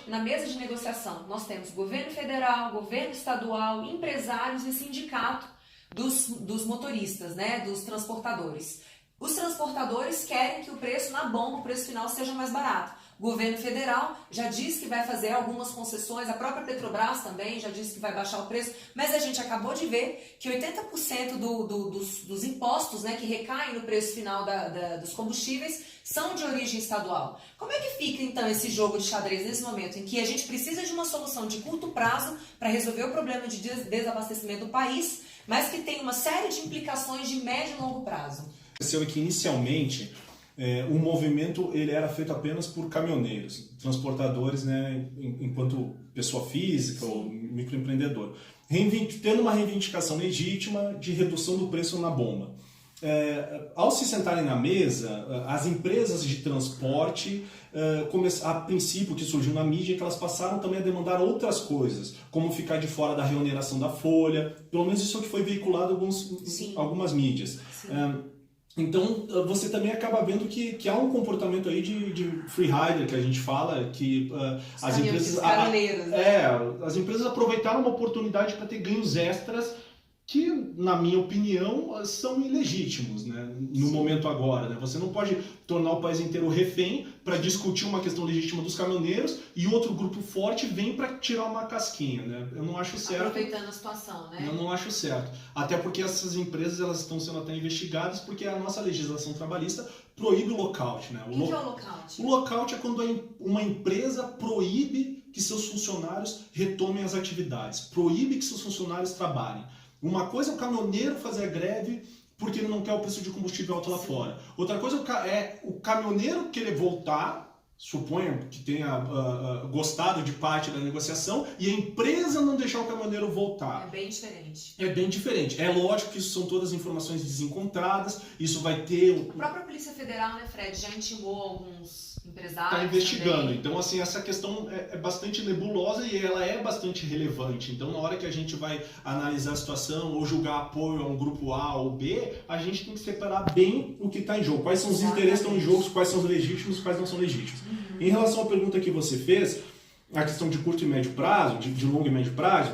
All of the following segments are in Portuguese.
na mesa de negociação, nós temos governo federal, governo estadual, empresários e sindicato dos motoristas, né, dos transportadores. Os transportadores querem que o preço na bomba, o preço final, seja mais barato. O governo federal já disse que vai fazer algumas concessões, a própria Petrobras também já disse que vai baixar o preço, mas a gente acabou de ver que 80% dos impostos, né, que recaem no preço final dos combustíveis são de origem estadual. Como é que fica então esse jogo de xadrez nesse momento em que a gente precisa de uma solução de curto prazo para resolver o problema de desabastecimento do país, mas que tem uma série de implicações de médio e longo prazo? Aconteceu que inicialmente o movimento ele era feito apenas por caminhoneiros, transportadores, né, enquanto pessoa física ou microempreendedor, tendo uma reivindicação legítima de redução do preço na bomba. Ao se sentarem na mesa, as empresas de transporte, a princípio que surgiu na mídia, que elas passaram também a demandar outras coisas, como ficar de fora da reoneração da folha, pelo menos isso que foi veiculado em algumas mídias. Então, você também acaba vendo que há um comportamento aí de free rider, que a gente fala, que as empresas... as empresas aproveitaram uma oportunidade para ter ganhos extras que, na minha opinião, são ilegítimos, né, no momento agora. Né? Você não pode tornar o país inteiro refém para discutir uma questão legítima dos caminhoneiros e outro grupo forte vem para tirar uma casquinha. Né? Eu não acho certo. Aproveitando a situação, né? Eu não acho certo. Até porque essas empresas elas estão sendo até investigadas porque a nossa legislação trabalhista proíbe o lockout. Né? O que é o lockout? O lockout é quando uma empresa proíbe que seus funcionários retomem as atividades, proíbe que seus funcionários trabalhem. Uma coisa é o caminhoneiro fazer a greve porque ele não quer o preço de combustível alto lá fora. Outra coisa é o caminhoneiro querer voltar, suponha que tenha gostado de parte da negociação, e a empresa não deixar o caminhoneiro voltar. É bem diferente. É bem diferente. É lógico que isso são todas informações desencontradas, isso vai ter... A própria Polícia Federal, né, Fred, já intimou alguns empresários. Está investigando. Também. Então, assim, essa questão é bastante nebulosa e ela é bastante relevante. Então, na hora que a gente vai analisar a situação ou julgar apoio a um grupo A ou B, a gente tem que separar bem o que está em jogo. Quais são os interesses que estão em jogo, quais são os legítimos e quais não são legítimos. Em relação à pergunta que você fez, a questão de curto e médio prazo, de longo e médio prazo,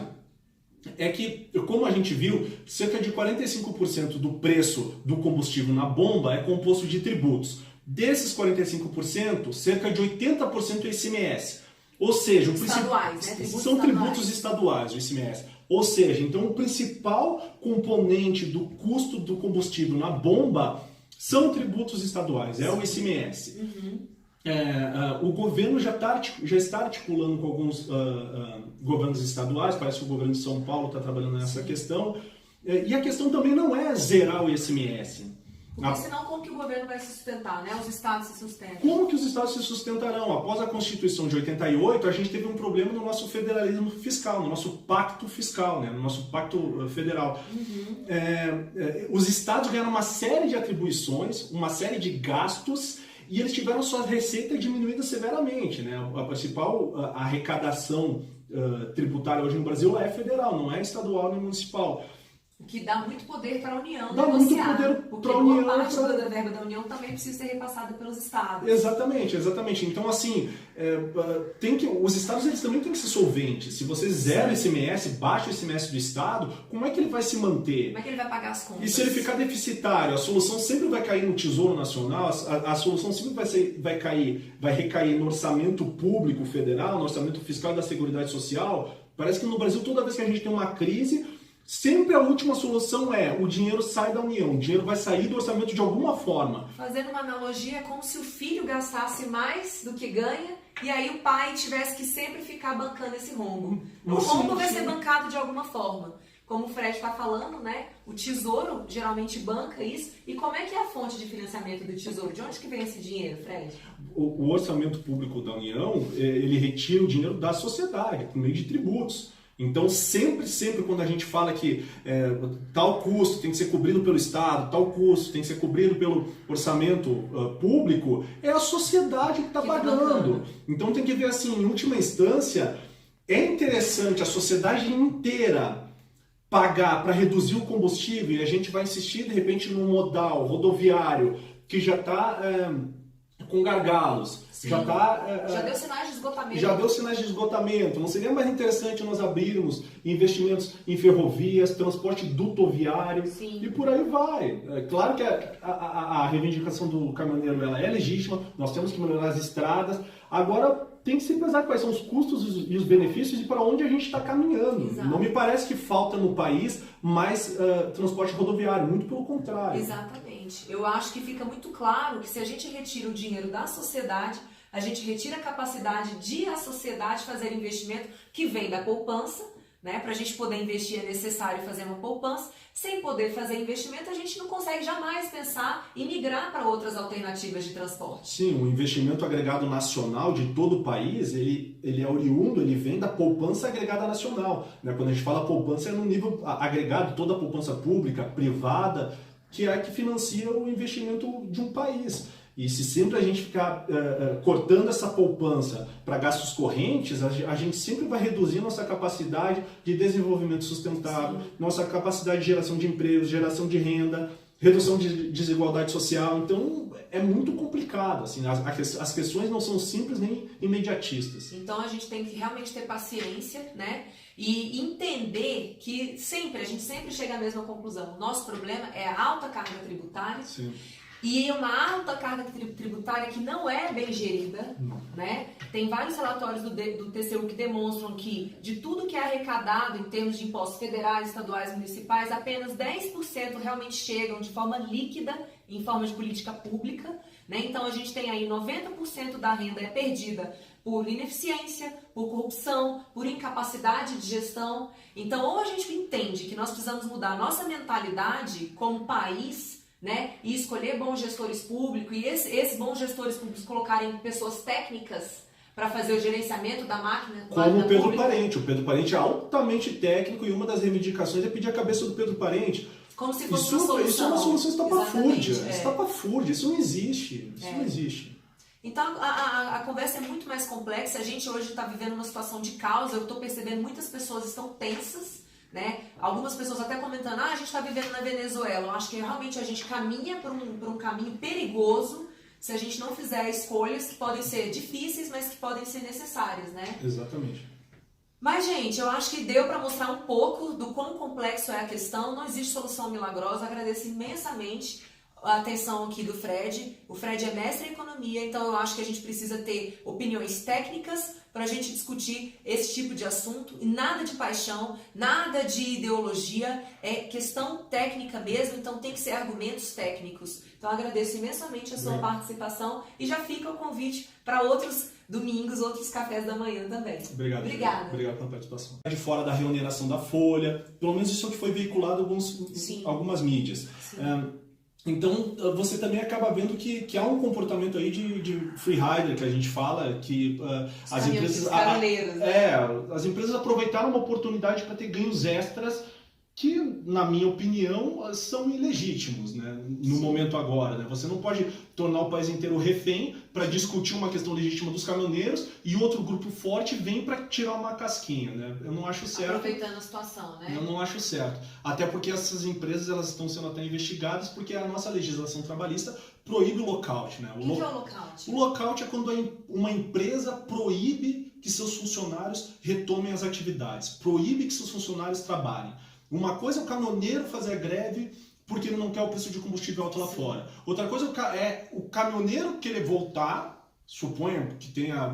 é que, como a gente viu, cerca de 45% do preço do combustível na bomba é composto de tributos. Desses 45%, cerca de 80% é ICMS. Ou seja, estaduais, né? São tributos estaduais, o ICMS. Ou seja, então o principal componente do custo do combustível na bomba são tributos estaduais, é o ICMS. O governo já está articulando com alguns governos estaduais, parece que o governo de São Paulo está trabalhando nessa questão. E a questão também não é zerar o ICMS. Porque senão como que o governo vai se sustentar, né? Os estados se sustentam. Como que os estados se sustentarão? Após a Constituição de 88, a gente teve um problema no nosso federalismo fiscal, no nosso pacto fiscal, né? No nosso pacto federal. Os estados ganharam uma série de atribuições, uma série de gastos, e eles tiveram sua receita diminuída severamente. Né? A principal arrecadação tributária hoje no Brasil é federal, não é estadual nem municipal. O que dá muito poder para a União dá negociar. Muito poder porque para a União. Boa parte da verba da União também precisa ser repassada pelos estados. Exatamente. Então, assim, os estados eles também têm que ser solventes. Se você zera o ICMS, baixa o ICMS do estado, como é que ele vai se manter? Como é que ele vai pagar as contas? E se ele ficar deficitário, a solução sempre vai cair no Tesouro Nacional, a solução sempre vai recair no orçamento público federal, no orçamento fiscal da Seguridade Social. Parece que no Brasil, toda vez que a gente tem uma crise, sempre a última solução é o dinheiro sai da União, o dinheiro vai sair do orçamento de alguma forma. Fazendo uma analogia, é como se o filho gastasse mais do que ganha e aí o pai tivesse que sempre ficar bancando esse rombo. O rombo vai ser bancado de alguma forma. Como o Fred está falando, né? O Tesouro geralmente banca isso. E como é que é a fonte de financiamento do Tesouro? De onde que vem esse dinheiro, Fred? O orçamento público da União, ele retira o dinheiro da sociedade, por meio de tributos. Então, sempre quando a gente fala que tal custo tem que ser cobrido pelo Estado, tal custo tem que ser cobrido pelo orçamento público, é a sociedade que está pagando. Então, tem que ver assim, em última instância, é interessante a sociedade inteira pagar para reduzir o combustível e a gente vai insistir, de repente, num modal rodoviário que já está com gargalos, Sim. já deu sinais de esgotamento. Já deu sinais de esgotamento. Não seria mais interessante nós abrirmos investimentos em ferrovias, transporte dutoviário e por aí vai. É claro que a reivindicação do caminhoneiro ela é legítima, nós temos que melhorar as estradas. Agora tem que se pesar quais são os custos e os benefícios e para onde a gente está caminhando. Exato. Não me parece que falta no país mais transporte rodoviário, muito pelo contrário. Exatamente. Eu acho que fica muito claro que se a gente retira o dinheiro da sociedade, a gente retira a capacidade de a sociedade fazer investimento que vem da poupança, né? Para a gente poder investir é necessário fazer uma poupança. Sem poder fazer investimento, a gente não consegue jamais pensar em migrar para outras alternativas de transporte. Sim, o investimento agregado nacional de todo o país, ele é oriundo, ele vem da poupança agregada nacional. Né? Quando a gente fala poupança, é no nível agregado, toda a poupança pública, privada, que é a que financia o investimento de um país. E se sempre a gente ficar cortando essa poupança para gastos correntes, a gente sempre vai reduzir nossa capacidade de desenvolvimento sustentável, nossa capacidade de geração de empregos, geração de renda, redução de desigualdade social. Então, é muito complicado. Assim, as questões não são simples nem imediatistas. Então, a gente tem que realmente ter paciência, né? E entender que a gente sempre chega à mesma conclusão. O nosso problema é a alta carga tributária. Sim. E uma alta carga tributária que não é bem gerida, né? Tem vários relatórios do TCU que demonstram que de tudo que é arrecadado em termos de impostos federais, estaduais, municipais, apenas 10% realmente chegam de forma líquida, em forma de política pública, né? Então a gente tem aí 90% da renda é perdida por ineficiência, por corrupção, por incapacidade de gestão. Então ou a gente entende que nós precisamos mudar a nossa mentalidade como país, né? E escolher bons gestores públicos e esses bons gestores públicos colocarem pessoas técnicas para fazer o gerenciamento da máquina. Como o Pedro Parente. O Pedro Parente é altamente técnico e uma das reivindicações é pedir a cabeça do Pedro Parente. Como se fosse uma solução. Isso é uma solução estapafúrdia. Exatamente, Estapafúrdia. Isso não existe. Isso não existe. Então a conversa é muito mais complexa. A gente hoje está vivendo uma situação de caos. Eu estou percebendo muitas pessoas estão tensas. Né? Algumas pessoas até comentando, a gente está vivendo na Venezuela. Eu acho que realmente a gente caminha por um caminho perigoso se a gente não fizer escolhas que podem ser difíceis, mas que podem ser necessárias, né? Exatamente. Mas, gente, eu acho que deu para mostrar um pouco do quão complexo é a questão. Não existe solução milagrosa. Agradeço imensamente a atenção aqui do Fred. O Fred é mestre em economia, então eu acho que a gente precisa ter opiniões técnicas para a gente discutir esse tipo de assunto. E nada de paixão, nada de ideologia, é questão técnica mesmo, então tem que ser argumentos técnicos. Então agradeço imensamente a sua participação e já fica o convite para outros domingos, outros cafés da manhã também. Obrigado. Obrigada. Obrigado pela participação. De fora da remuneração da Folha, pelo menos isso é o que foi veiculado em algumas mídias. Então, você também acaba vendo que há um comportamento aí de free rider, que a gente fala, que as empresas... as empresas aproveitaram uma oportunidade para ter ganhos extras que, na minha opinião, são ilegítimos, né? No momento agora. Né? Você não pode tornar o país inteiro refém para discutir uma questão legítima dos caminhoneiros e outro grupo forte vem para tirar uma casquinha. Né? Eu não acho certo. Aproveitando a situação, né? Eu não acho certo. Até porque essas empresas elas estão sendo até investigadas porque a nossa legislação trabalhista proíbe o lockout. Né? O que é o lockout? O lockout é quando uma empresa proíbe que seus funcionários retomem as atividades, proíbe que seus funcionários trabalhem. Uma coisa é o caminhoneiro fazer a greve porque ele não quer o preço de combustível alto lá fora. Outra coisa é o caminhoneiro querer voltar, suponha que tenha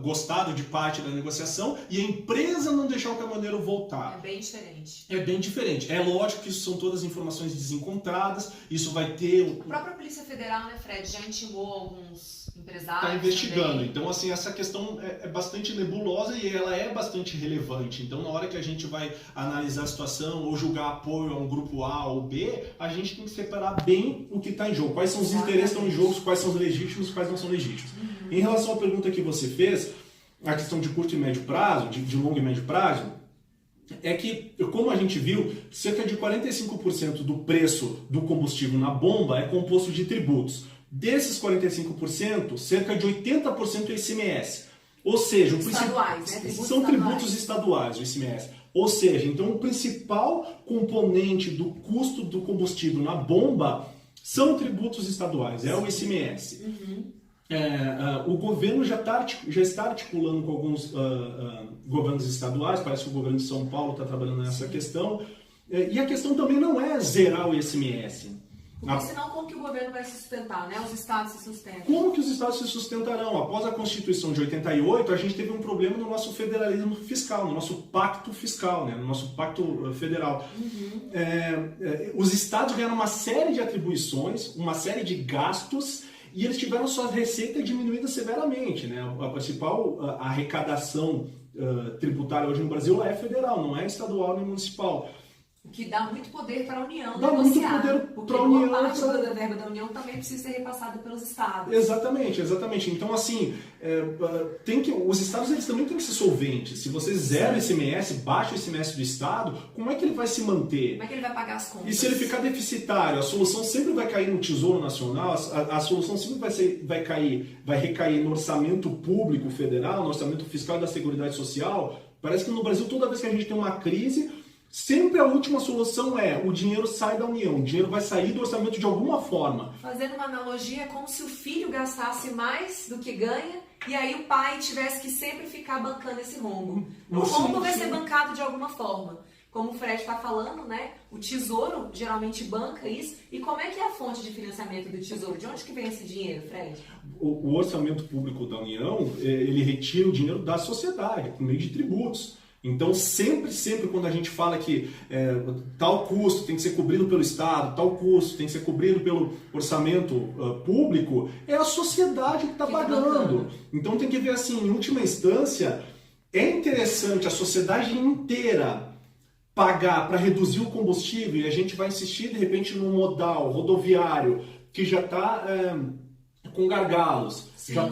gostado de parte da negociação, e a empresa não deixar o caminhoneiro voltar. É bem diferente. É bem diferente. É lógico que isso são todas informações desencontradas, isso vai ter... A própria Polícia Federal, né, Fred, já intimou alguns empresários. Está investigando. Também. Então, assim, essa questão é bastante nebulosa e ela é bastante relevante. Então, na hora que a gente vai analisar a situação ou julgar apoio a um grupo A ou B, a gente tem que separar bem o que está em jogo. Quais são os interesses que estão em jogo, quais são os legítimos, quais não são legítimos. Em relação à pergunta que você fez, a questão de curto e médio prazo, de longo e médio prazo, é que, como a gente viu, cerca de 45% do preço do combustível na bomba é composto de tributos. Desses 45%, cerca de 80% é ICMS. Ou seja, são tributos estaduais, o ICMS. Ou seja, então o principal componente do custo do combustível na bomba são tributos estaduais, é o ICMS. o governo já está articulando com alguns governos estaduais, parece que o governo de São Paulo está trabalhando nessa questão, e a questão também não é zerar o ICMS. Porque senão como que o governo vai se sustentar, né? Os estados se sustentam. Como que os estados se sustentarão? Após a Constituição de 88, a gente teve um problema no nosso federalismo fiscal, no nosso pacto fiscal, né? No nosso pacto federal. Os estados ganharam uma série de atribuições, uma série de gastos, e eles tiveram sua receita diminuída severamente, né? A principal arrecadação tributária hoje no Brasil é federal, não é estadual nem municipal. O que dá muito poder para a União dá negociar. Muito poder porque para a União. Boa parte da verba da União também precisa ser repassada pelos estados. Exatamente. Então, assim, os estados eles também têm que ser solventes. Se você zera o ICMS, baixa o ICMS do estado, como é que ele vai se manter? Como é que ele vai pagar as contas? E se ele ficar deficitário, a solução sempre vai cair no Tesouro Nacional, a solução sempre vai recair no orçamento público federal, no orçamento fiscal da Seguridade Social. Parece que no Brasil, toda vez que a gente tem uma crise, sempre a última solução o dinheiro sai da União, o dinheiro vai sair do orçamento de alguma forma. Fazendo uma analogia, é como se o filho gastasse mais do que ganha e aí o pai tivesse que sempre ficar bancando esse rombo. O rombo vai ser bancado de alguma forma. Como o Fred está falando, né? O Tesouro geralmente banca isso. E como é que é a fonte de financiamento do Tesouro? De onde que vem esse dinheiro, Fred? O orçamento público da União, ele retira o dinheiro da sociedade, por meio de tributos. Então, sempre quando a gente fala que tal custo tem que ser cobrido pelo Estado, tal custo tem que ser cobrido pelo orçamento público, é a sociedade que está pagando. Então, tem que ver assim, em última instância, é interessante a sociedade inteira pagar para reduzir o combustível e a gente vai insistir, de repente, no modal rodoviário que já está com gargalos. Já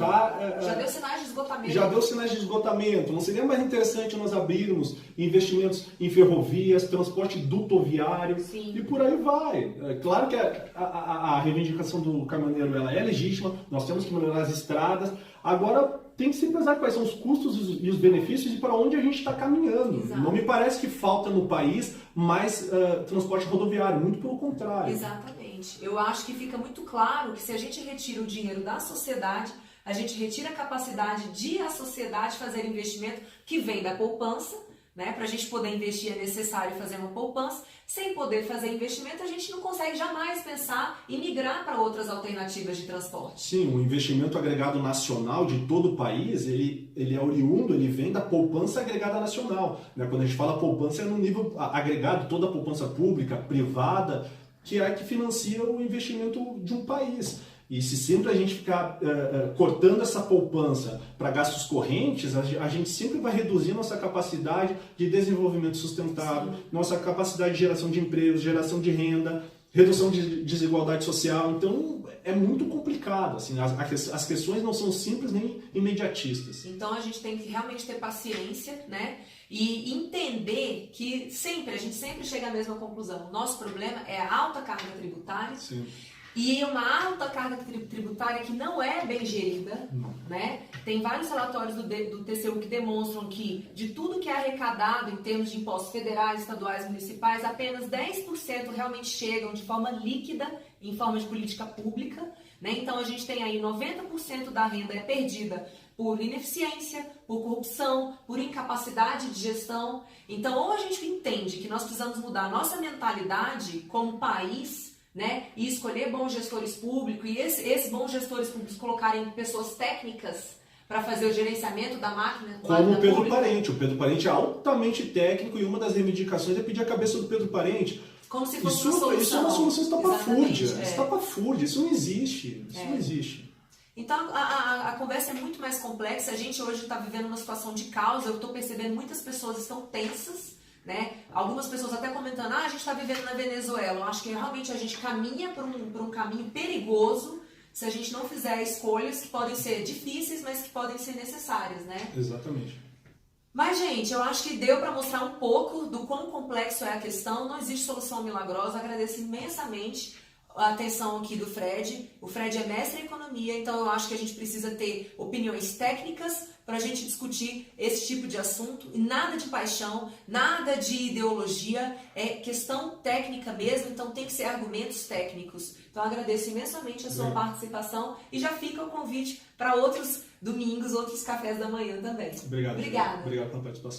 deu sinais de esgotamento. Já deu sinais de esgotamento. Não seria mais interessante nós abrirmos investimentos em ferrovias, transporte dutoviário e por aí vai. É claro que a reivindicação do caminhoneiro ela é legítima, nós temos que melhorar as estradas. Agora tem que se pensar quais são os custos e os benefícios e para onde a gente está caminhando. Exato. Não me parece que falta no país mais transporte rodoviário, muito pelo contrário. Exatamente. Eu acho que fica muito claro que se a gente retira o dinheiro da sociedade, a gente retira a capacidade de a sociedade fazer investimento que vem da poupança, né? Para a gente poder investir é necessário fazer uma poupança. Sem poder fazer investimento, a gente não consegue jamais pensar em migrar para outras alternativas de transporte. Sim, o investimento agregado nacional de todo o país, ele é oriundo, ele vem da poupança agregada nacional. Né? Quando a gente fala poupança, é no nível agregado, toda a poupança pública, privada, que é a que financia o investimento de um país. E se sempre a gente ficar cortando essa poupança para gastos correntes, a gente sempre vai reduzir nossa capacidade de desenvolvimento sustentável, nossa capacidade de geração de empregos, geração de renda, redução de desigualdade social. Então, é muito complicado. Assim, as questões não são simples nem imediatistas. Então, a gente tem que realmente ter paciência, né? E entender que a gente sempre chega à mesma conclusão. O nosso problema é a alta carga tributária. Sim. E uma alta carga tributária que não é bem gerida, né? Tem vários relatórios do TCU que demonstram que de tudo que é arrecadado em termos de impostos federais, estaduais, municipais, apenas 10% realmente chegam de forma líquida, em forma de política pública, né? Então a gente tem aí 90% da renda é perdida por ineficiência, por corrupção, por incapacidade de gestão. Então ou a gente entende que nós precisamos mudar a nossa mentalidade como país, né? E escolher bons gestores públicos e esses bons gestores públicos colocarem pessoas técnicas para fazer o gerenciamento da máquina. Como o Pedro Parente. O Pedro Parente é altamente técnico e uma das reivindicações é pedir a cabeça do Pedro Parente. Como se fosse uma solução. Isso é uma solução estapafúrdia. Estapafúrdia. Isso não existe. Isso não existe. Então a conversa é muito mais complexa. A gente hoje está vivendo uma situação de caos. Eu estou percebendo muitas pessoas estão tensas. Né? Algumas pessoas até comentando, a gente está vivendo na Venezuela. Eu acho que realmente a gente caminha por um caminho perigoso se a gente não fizer escolhas que podem ser difíceis, mas que podem ser necessárias, né? Exatamente. Mas, gente, eu acho que deu para mostrar um pouco do quão complexo é a questão. Não existe solução milagrosa. Agradeço imensamente a atenção aqui do Fred. O Fred é mestre em economia, então eu acho que a gente precisa ter opiniões técnicas para a gente discutir esse tipo de assunto. E nada de paixão, nada de ideologia, é questão técnica mesmo, então tem que ser argumentos técnicos. Então agradeço imensamente a sua participação e já fica o convite para outros domingos, outros cafés da manhã também. Obrigado. Obrigada. Obrigado pela participação.